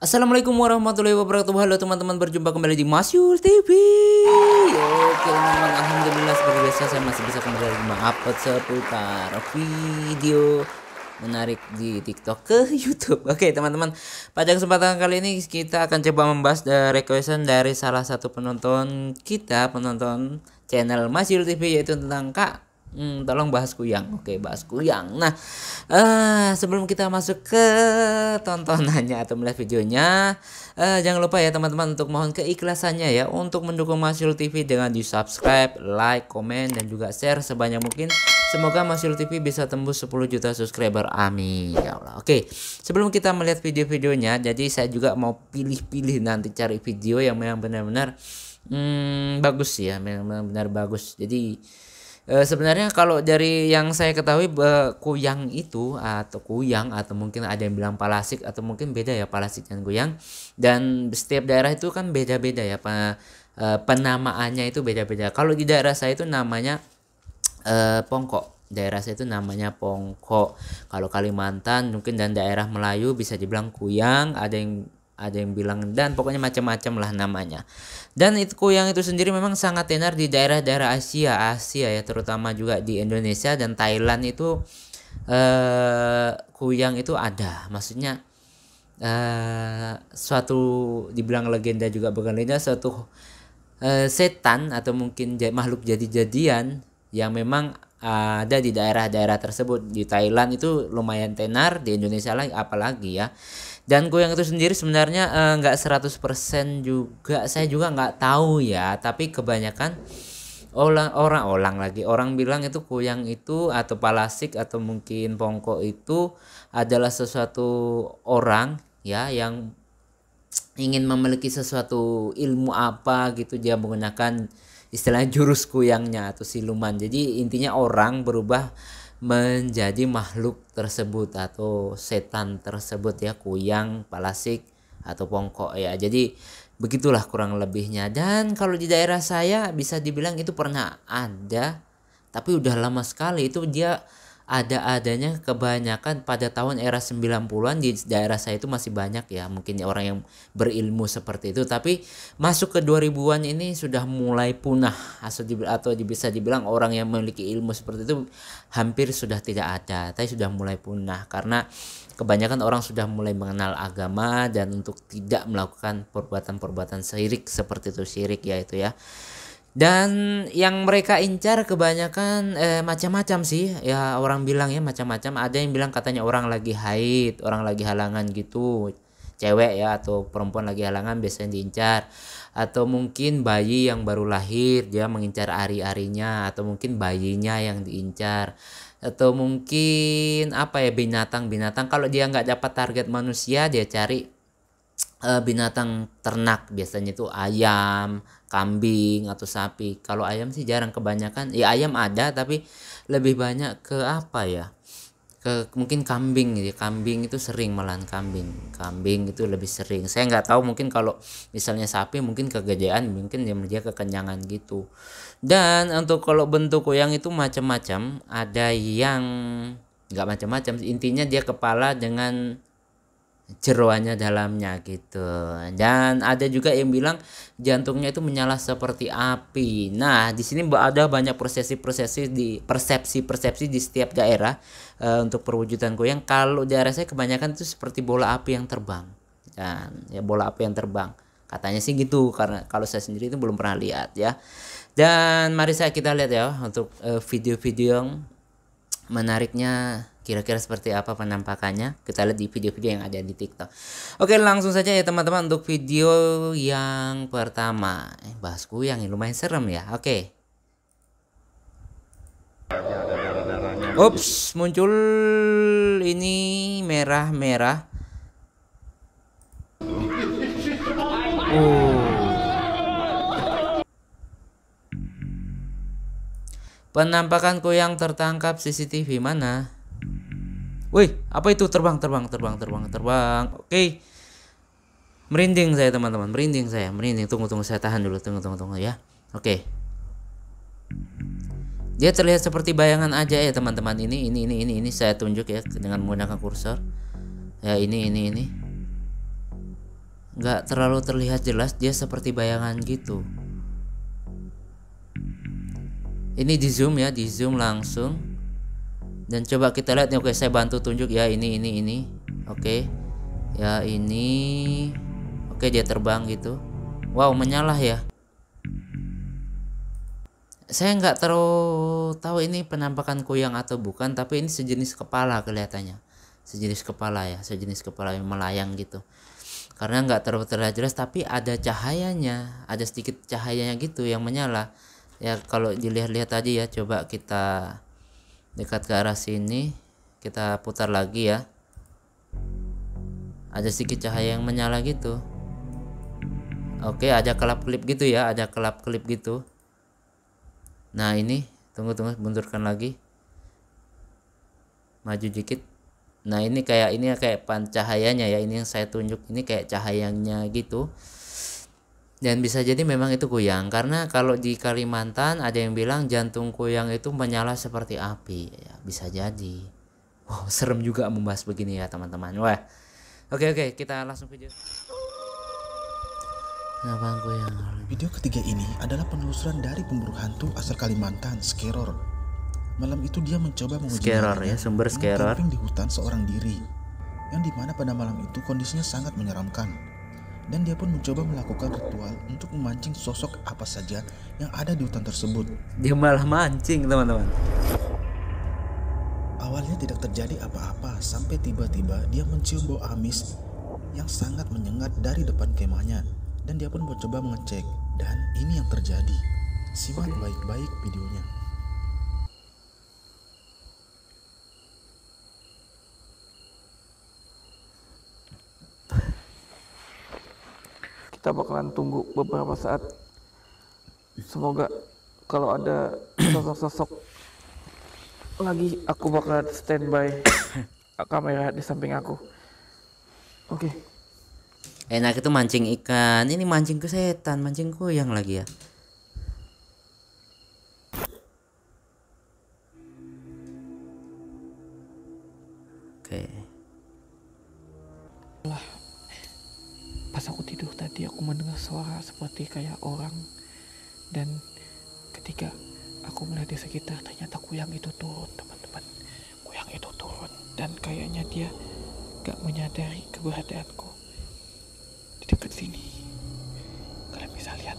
Assalamualaikum warahmatullahi wabarakatuh. Halo teman-teman, berjumpa kembali di Masyul TV. Oke teman-teman, alhamdulillah seperti biasa saya masih bisa kembali mengupload seputar video menarik di TikTok ke YouTube. Oke teman-teman, pada kesempatan kali ini kita akan coba membahas requestan dari salah satu penonton kita, penonton channel Masyul TV, yaitu tentang Kak, tolong bahas kuyang. Oke, bahas kuyang. Nah, sebelum kita masuk ke tontonannya atau melihat videonya, jangan lupa ya teman-teman untuk mohon keikhlasannya ya untuk mendukung Masyul TV dengan di subscribe, like, komen, dan juga share sebanyak mungkin. Semoga Masyul TV bisa tembus 10 juta subscriber. Amin ya Allah. Oke, sebelum kita melihat video-videonya, jadi saya juga mau pilih-pilih nanti cari video yang memang benar-benar bagus ya, memang benar bagus. Jadi sebenarnya kalau dari yang saya ketahui, kuyang itu atau kuyang atau mungkin ada yang bilang palasik atau mungkin beda ya, palasik dan kuyang, dan setiap daerah itu kan beda-beda ya, penamaannya itu beda-beda. Kalau di daerah saya itu namanya pongkok, daerah saya itu namanya pongkok. Kalau Kalimantan mungkin dan daerah Melayu bisa dibilang kuyang, ada yang bilang, dan pokoknya macam-macam lah namanya. Dan itu kuyang itu sendiri memang sangat tenar di daerah-daerah Asia ya, terutama juga di Indonesia dan Thailand itu. Kuyang itu ada, maksudnya suatu dibilang legenda juga bukan legenda, suatu setan atau mungkin makhluk jadi-jadian yang memang ada di daerah-daerah tersebut. Di Thailand itu lumayan tenar, di Indonesia lagi apalagi ya. Dan kuyang itu sendiri sebenarnya nggak 100% juga, saya juga nggak tahu ya, tapi kebanyakan orang bilang itu kuyang itu atau palasik atau mungkin pongkok itu adalah sesuatu orang ya yang ingin memiliki sesuatu ilmu apa gitu, dia menggunakan istilahnya jurus kuyangnya atau siluman. Jadi intinya orang berubah menjadi makhluk tersebut atau setan tersebut ya, kuyang, palasik atau pongkok ya. Jadi begitulah kurang lebihnya. Dan kalau di daerah saya bisa dibilang itu pernah ada, tapi udah lama sekali. Itu dia adanya kebanyakan pada tahun era 90-an di daerah saya itu masih banyak ya, mungkin orang yang berilmu seperti itu. Tapi masuk ke 2000-an ini sudah mulai punah atau bisa dibilang orang yang memiliki ilmu seperti itu hampir sudah tidak ada, tapi sudah mulai punah karena kebanyakan orang sudah mulai mengenal agama dan untuk tidak melakukan perbuatan-perbuatan syirik seperti itu, syirik ya itu ya. Dan yang mereka incar kebanyakan macam-macam sih ya, orang bilang ya macam-macam. Ada yang bilang katanya orang lagi haid, orang lagi halangan gitu, cewek ya atau perempuan lagi halangan biasanya diincar. Atau mungkin bayi yang baru lahir dia mengincar ari-arinya, atau mungkin bayinya yang diincar. Atau mungkin apa ya, binatang-binatang, kalau dia nggak dapat target manusia dia cari binatang ternak, biasanya itu ayam, kambing atau sapi. Kalau ayam sih jarang, kebanyakan ya ayam ada tapi lebih banyak ke apa ya, ke mungkin kambing ya. Kambing itu sering, malahan kambing itu lebih sering. Saya nggak tahu, mungkin kalau misalnya sapi mungkin kegedean, mungkin dia kekenyangan gitu. Dan untuk kalau bentuk kuyang itu macam-macam, ada yang nggak macam-macam, intinya dia kepala dengan jeroannya dalamnya gitu. Dan ada juga yang bilang jantungnya itu menyala seperti api. Nah, di sini ada banyak persepsi di setiap daerah untuk perwujudan kuyang. Kalau daerah saya kebanyakan itu seperti bola api yang terbang. Dan ya bola api yang terbang. Katanya sih gitu, karena kalau saya sendiri itu belum pernah lihat ya. Dan mari kita lihat ya untuk video-video yang menariknya kira-kira seperti apa penampakannya. Kita lihat di video-video yang ada di TikTok. Oke, langsung saja ya teman-teman untuk video yang pertama. Bahas kuyang yang lumayan serem ya. Oke. Ups, muncul ini merah-merah. Penampakan kuyang tertangkap CCTV mana? Wih, apa itu, terbang. Oke. Merinding saya teman-teman, merinding. Tunggu saya tahan dulu, tunggu ya. Oke. Dia terlihat seperti bayangan aja ya teman-teman. Ini saya tunjuk ya dengan menggunakan kursor. Ya ini. nggak terlalu terlihat jelas, dia seperti bayangan gitu. Ini di zoom ya, di zoom langsung. Dan coba kita lihat nih, oke saya bantu tunjuk ya, ini. Oke. Ya ini. Oke dia terbang gitu. Wow menyala ya. Saya nggak terlalu tahu ini penampakan kuyang atau bukan, tapi ini sejenis kepala kelihatannya. Sejenis kepala ya, sejenis kepala yang melayang gitu. Karena nggak terlalu terlihat jelas, tapi ada cahayanya, ada sedikit cahayanya gitu yang menyala. Ya kalau dilihat-lihat tadi ya, coba kita dekat ke arah sini, kita putar lagi ya. Ada sedikit cahaya yang menyala gitu. Oke, ada kelap-kelip gitu ya, ada kelap-kelip gitu. Nah ini, tunggu, mundurkan lagi, maju dikit. Nah ini kayak cahayanya ya, ini yang saya tunjuk, ini kayak cahayanya gitu. Dan bisa jadi memang itu kuyang, karena kalau di Kalimantan ada yang bilang jantung kuyang itu menyala seperti api ya, bisa jadi. Wow serem juga membahas begini ya teman-teman. Wah oke, kita langsung video. Kenapa kuyang? Video ketiga ini adalah penelusuran dari pemburu hantu asal Kalimantan, Skeror. Malam itu dia mencoba menguji Skeror ya, sumber Skeror. camping di hutan seorang diri, yang dimana pada malam itu kondisinya sangat menyeramkan. Dan dia pun mencoba melakukan ritual untuk memancing sosok apa saja yang ada di hutan tersebut. Dia malah mancing teman-teman. Awalnya tidak terjadi apa-apa sampai tiba-tiba dia mencium bau amis yang sangat menyengat dari depan kemahnya. Dan dia pun mencoba mengecek, dan ini yang terjadi. Simak baik-baik videonya. Kita bakalan tunggu beberapa saat. Semoga kalau ada sosok-sosok lagi, aku bakalan standby kamera di samping aku. Oke. Enak itu mancing ikan, ini mancing ke setan, mancing kuyang lagi ya. Oke. Pas aku tidur tadi aku mendengar suara seperti kayak orang, dan ketika aku melihat di sekitar ternyata kuyang itu turun teman-teman. Kuyang itu turun dan kayaknya dia gak menyadari keberadaanku di dekat sini. Kalian bisa lihat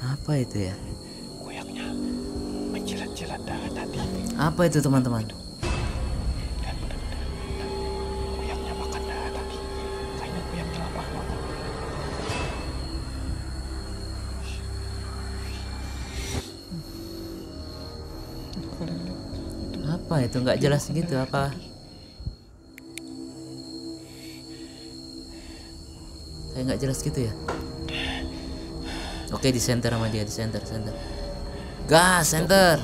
Apa itu ya? kuyangnya menjilat-jilat darah tadi. Apa itu teman-teman? Dan benar-benar kuyangnya makan darah tadi. Kayaknya kuyang lapar banget. Kalian lihat itu. Apa itu nggak jelas gitu apa? Kayak nggak jelas gitu ya. Oke di center sama dia, di center. Gas center.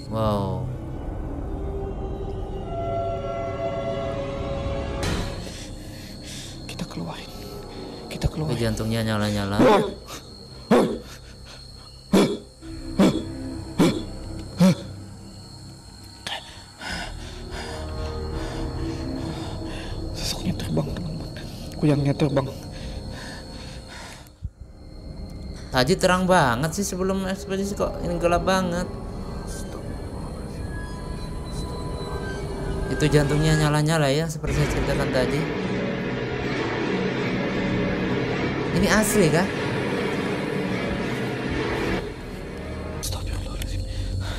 Wow. Kita keluarin. Oke, jantungnya nyala-nyala. Sosoknya terbang teman-teman. Kuyangnya terbang. Tadi terang banget sih sebelum ekspedisi, kok ini gelap banget. Itu jantungnya nyala-nyala ya, seperti saya ceritakan tadi. Ini asli kah?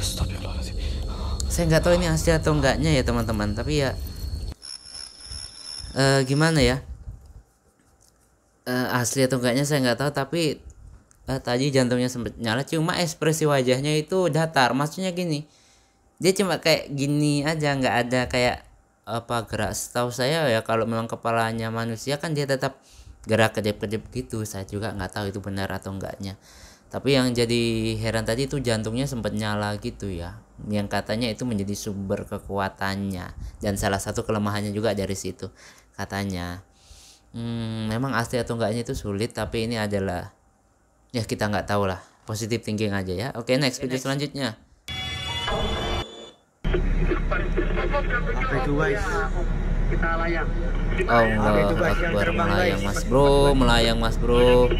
Astagfirullahaladzim. Saya nggak tahu ini asli atau enggaknya ya teman-teman, tapi ya gimana ya, asli atau enggaknya saya nggak tahu, tapi tadi jantungnya sempat nyala, cuma ekspresi wajahnya itu datar. Maksudnya gini, dia cuma kayak gini aja, nggak ada kayak apa gerak. Setahu saya ya kalau memang kepalanya manusia kan dia tetap gerak kedip-kedip gitu. Saya juga nggak tahu itu benar atau enggaknya, tapi yang jadi heran tadi itu jantungnya sempat nyala gitu ya, yang katanya itu menjadi sumber kekuatannya, dan salah satu kelemahannya juga dari situ katanya. Memang asli atau enggaknya itu sulit, tapi ini adalah ya kita nggak tahu lah, positive thinking aja ya. Oke, next video selanjutnya. Apa itu guys? Kita layang. Allah Akbar, melayang mas bro, melayang mas bro.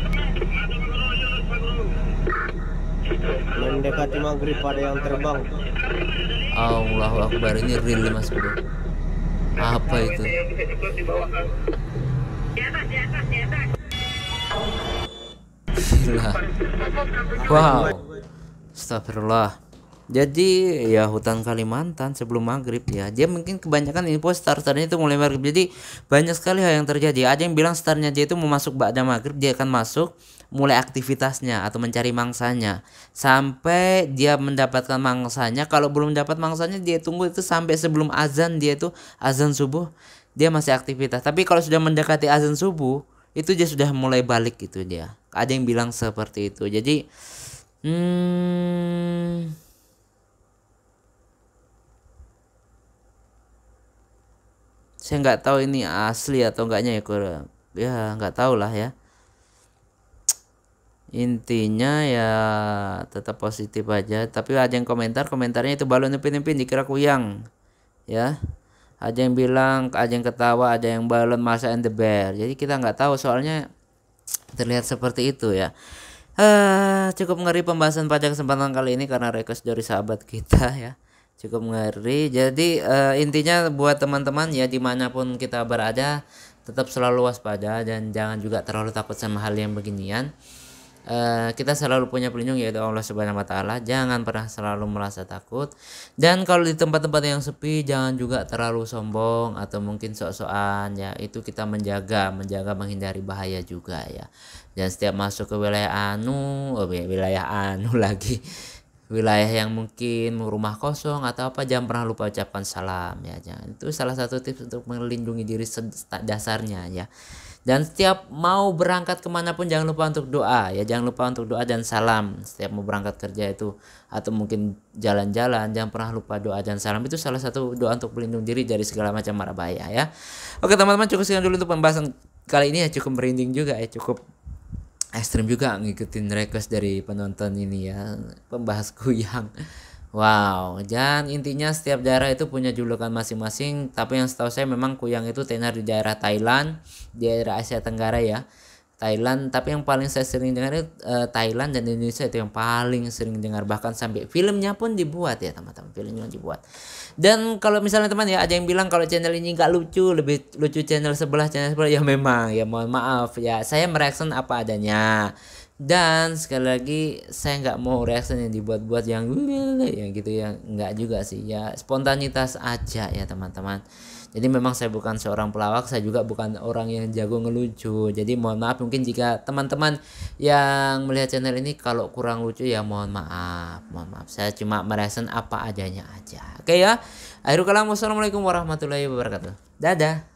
Mendekati maghrib ada yang terbang. Allahu Akbar, ini real mas bro. Apa itu? Gila. Wow. Astagfirullah. Jadi ya hutan Kalimantan sebelum maghrib ya. Dia mungkin kebanyakan info starternya itu mulai maghrib. Jadi banyak sekali hal yang terjadi. Ada yang bilang startnya dia itu mau masuk ba'da maghrib, dia akan masuk mulai aktivitasnya atau mencari mangsanya sampai dia mendapatkan mangsanya. Kalau belum dapat mangsanya dia tunggu itu sampai sebelum azan, dia itu azan subuh dia masih aktivitas. Tapi kalau sudah mendekati azan subuh itu dia sudah mulai balik gitu dia. Ada yang bilang seperti itu. Jadi saya nggak tahu ini asli atau enggaknya ya nggak tahu lah ya. Intinya ya tetap positif aja. Tapi ada yang komentarnya itu balon nepin-nepin dikira kuyang ya. Ada yang bilang, ada yang ketawa, ada yang balon Masha and the Bear. Jadi kita nggak tahu, soalnya terlihat seperti itu ya. Cukup ngeri pembahasan pada kesempatan kali ini karena request dari sahabat kita ya. Cukup ngeri. Jadi intinya buat teman-teman ya, dimanapun kita berada, tetap selalu waspada dan jangan juga terlalu takut sama hal yang beginian. Kita selalu punya pelindung yaitu Allah Subhanahu wa taala. Jangan pernah selalu merasa takut. Dan kalau di tempat-tempat yang sepi jangan juga terlalu sombong atau mungkin sok-sokan ya. Itu kita menjaga menghindari bahaya juga ya. Dan setiap masuk ke wilayah lagi. Wilayah yang mungkin rumah kosong atau apa, jangan pernah lupa ucapkan salam ya. Jangan. Itu salah satu tips untuk melindungi diri dasarnya ya. Dan setiap mau berangkat kemanapun jangan lupa untuk doa ya, jangan lupa untuk doa dan salam. Setiap mau berangkat kerja itu atau mungkin jalan-jalan jangan pernah lupa doa dan salam. Itu salah satu doa untuk melindungi diri dari segala macam mara bahaya ya. Oke teman-teman, cukup sekian dulu untuk pembahasan kali ini ya. Cukup merinding juga ya, cukup ekstrim juga ngikutin request dari penonton ini ya, pembahas kuyang. Wow, dan intinya setiap daerah itu punya julukan masing-masing. Tapi yang setahu saya memang kuyang itu tenar di daerah Thailand, di daerah Asia Tenggara ya, Thailand. Tapi yang paling saya sering dengar itu Thailand, dan Indonesia itu yang paling sering dengar. Bahkan sampai filmnya pun dibuat ya teman-teman, filmnya dibuat. Dan kalau misalnya teman ya, ada yang bilang kalau channel ini nggak lucu, lebih lucu channel sebelah ya. Memang ya, mohon maaf ya, saya mereaction apa adanya. Dan sekali lagi saya nggak mau reaction yang dibuat-buat yang gitu ya, nggak juga sih ya, spontanitas aja ya teman-teman. Jadi memang saya bukan seorang pelawak, saya juga bukan orang yang jago ngelucu. Jadi mohon maaf mungkin jika teman-teman yang melihat channel ini kalau kurang lucu ya mohon maaf. Saya cuma mereaction apa adanya aja. Oke ya. Akhirul kalam, wassalamualaikum warahmatullahi wabarakatuh. Dadah.